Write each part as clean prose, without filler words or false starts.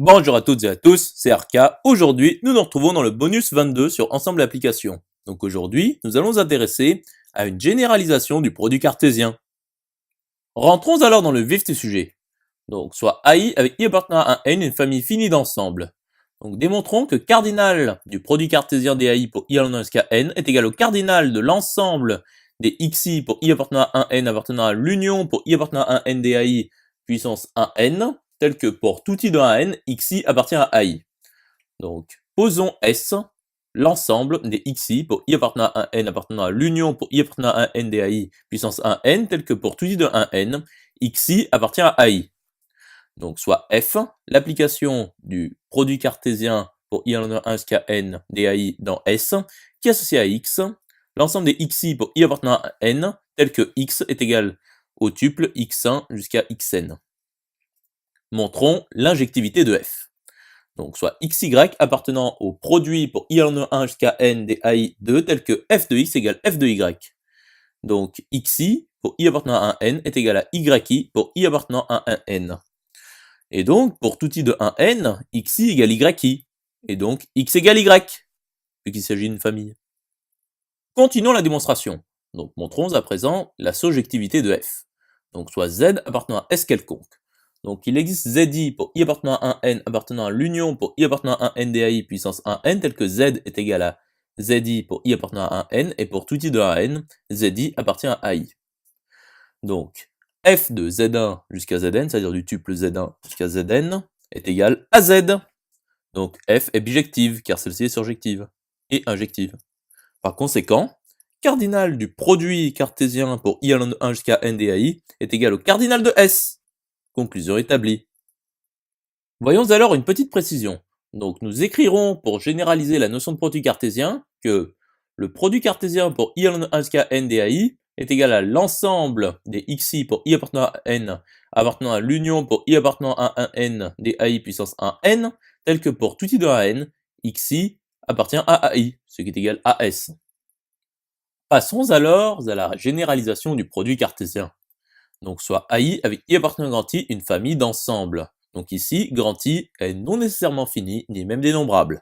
Bonjour à toutes et à tous, c'est Arca. Aujourd'hui, nous nous retrouvons dans le bonus 22 sur Ensemble Applications. Donc aujourd'hui, nous allons nous intéresser à une généralisation du produit cartésien. Rentrons alors dans le vif du sujet. Donc soit AI avec I appartenant à un N, une famille finie d'ensemble. Donc démontrons que cardinal du produit cartésien des AI pour I allant jusqu'à N est égal au cardinal de l'ensemble des XI pour I appartenant à un N appartenant à l'union pour I appartenant à un N des AI puissance 1N, tel que pour tout I de 1N, XI appartient à AI. Donc, posons S, l'ensemble des XI pour I appartenant à un N appartenant à l'union pour I appartenant à un N des AI puissance 1N, tel que pour tout I de 1N, XI appartient à AI. Donc, soit F, l'application du produit cartésien pour I allant de 1 jusqu'à N des AI dans S, qui est associé à X, l'ensemble des XI pour I appartenant à N, tel que X est égal au tuple X1 jusqu'à Xn. Montrons l'injectivité de F. Donc, soit XY appartenant au produit pour I allant de 1 jusqu'à N des AI2, tel que F de X égale F de Y. Donc, XI pour I appartenant à un N est égal à YI pour I appartenant à un N. Et donc, pour tout I de 1N, XI égale YI. Et donc, X égale Y, puisqu'il s'agit d'une famille. Continuons la démonstration. Donc, montrons à présent la surjectivité de F. Donc, soit Z appartenant à S quelconque. Donc, il existe ZI pour I appartenant à un N appartenant à l'union pour I appartenant à un N des AI puissance 1N, tel que Z est égal à ZI pour I appartenant à un N, et pour tout I de 1N, ZI appartient à AI. Donc, F de Z1 jusqu'à Zn, c'est-à-dire du tuple Z1 jusqu'à Zn, est égal à Z. Donc, F est bijective, car celle-ci est surjective, et injective. Par conséquent, cardinal du produit cartésien pour I allant de 1 jusqu'à N des AI est égal au cardinal de S. Conclusion établie. Voyons alors une petite précision. Donc nous écrirons pour généraliser la notion de produit cartésien que le produit cartésien pour I allant de 1 jusqu'à N des AI est égal à l'ensemble des XI pour I appartenant à N appartenant à l'union pour I appartenant à un N des AI puissance 1N, tel que pour tout I de 1N, XI appartient à AI, ce qui est égal à S. Passons alors à la généralisation du produit cartésien. Donc soit AI avec I appartenant à grand I, une famille d'ensembles. Donc ici, grand I est non nécessairement fini, ni même dénombrable.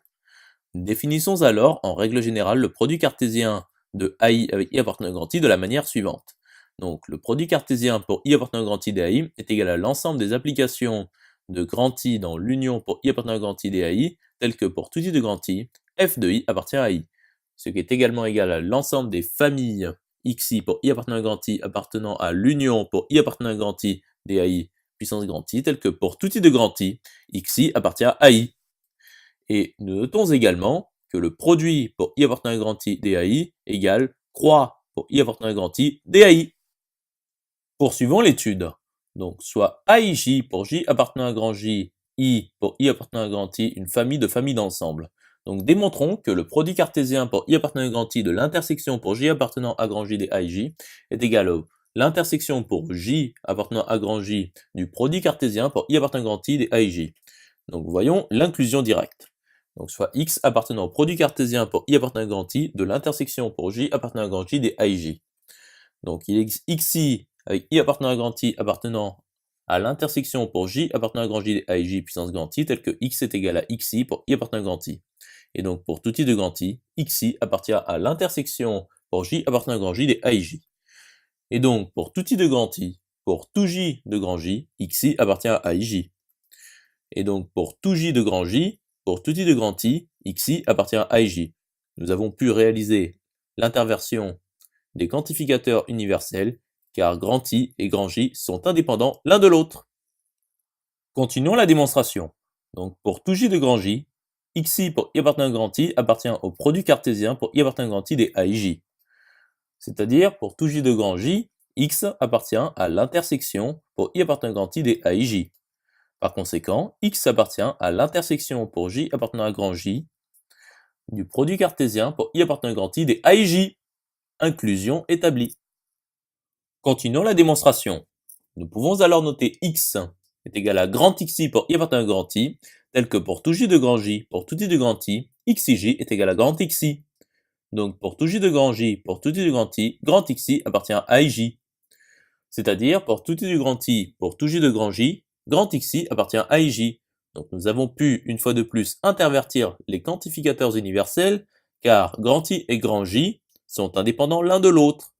Définissons alors, en règle générale, le produit cartésien de AI avec I appartenant à grand I de la manière suivante. Donc le produit cartésien pour I appartenant à grand I des AI est égal à l'ensemble des applications de grand I dans l'union pour I appartenant à grand I des AI, telles que pour tout I de grand I, F de I appartient à I, ce qui est également égal à l'ensemble des familles XI pour I appartenant à grand I appartenant à l'union pour I appartenant à grand I des AI puissance grand I, tel que pour tout I de grand I, XI appartient à AI. Et nous notons également que le produit pour I appartenant à grand I des AI égale croix pour I appartenant à grand I des AI. Poursuivons l'étude. Donc soit AIJ pour J appartenant à grand J, I pour I appartenant à grand I, une famille de familles d'ensemble. Donc démontrons que le produit cartésien pour I appartenant à grand I de l'intersection pour J appartenant à grand J des AIJ est égal à l'intersection pour J appartenant à grand J du produit cartésien pour I appartenant à grand I des AIJ. Donc voyons l'inclusion directe. Donc soit X appartenant au produit cartésien pour I appartenant à grand I de l'intersection pour J appartenant à grand J des AIJ. Donc il existe XI avec I appartenant à grand I appartenant à l'intersection pour J appartenant à grand J des AIJ puissance grand I, tel que X est égal à XI pour I appartenant à grand I. Et donc pour tout I de grand I, XI appartient à l'intersection pour J appartenant à grand J des AIJ. Et donc pour tout I de grand I, pour tout J de grand J, XI appartient à AIJ. Et donc pour tout J de grand J, pour tout I de grand I, XI appartient à AIJ. Nous avons pu réaliser l'interversion des quantificateurs universels, car grand I et grand J sont indépendants l'un de l'autre. Continuons la démonstration. Donc pour tout J de grand J, XI pour I appartenant à grand I appartient au produit cartésien pour I appartenant à grand I des AIJ. C'est-à-dire pour tout J de grand J, X appartient à l'intersection pour I appartenant à grand I des AIJ. Par conséquent, X appartient à l'intersection pour J appartenant à grand J du produit cartésien pour I appartenant à grand I des AIJ. Inclusion établie. Continuons la démonstration. Nous pouvons alors noter X est égal à grand XI pour I appartenant à grand I, tel que pour tout J de grand J, pour tout I de grand I, XIJ est égal à grand XI. Donc pour tout J de grand J, pour tout I de grand XI appartient à AIJ. C'est-à-dire pour tout I de grand I, pour tout J de grand J, grand XI appartient à AIJ. Donc nous avons pu, une fois de plus, intervertir les quantificateurs universels, car grand I et grand J sont indépendants l'un de l'autre.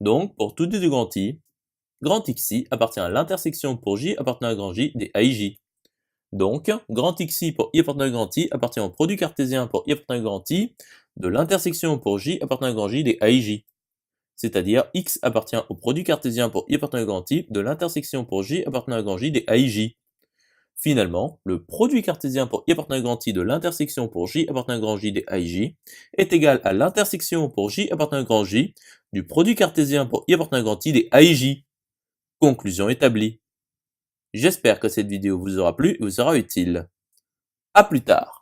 Donc, pour tout I de grand XI appartient à l'intersection pour J appartenant à grand J des AIJ. Donc, grand XI pour I appartenant à grand I appartient au produit cartésien pour I appartenant à grand I de l'intersection pour J appartenant à grand J des AIJ. C'est-à-dire X appartient au produit cartésien pour I appartenant à grand I de l'intersection pour J appartenant à grand J des AIJ. Finalement, le produit cartésien pour I appartenant à grand I de l'intersection pour J appartenant à grand J des AIJ est égal à l'intersection pour J appartenant à grand J du produit cartésien pour I appartenant à grand I des AIJ. Conclusion établie. J'espère que cette vidéo vous aura plu et vous sera utile. À plus tard.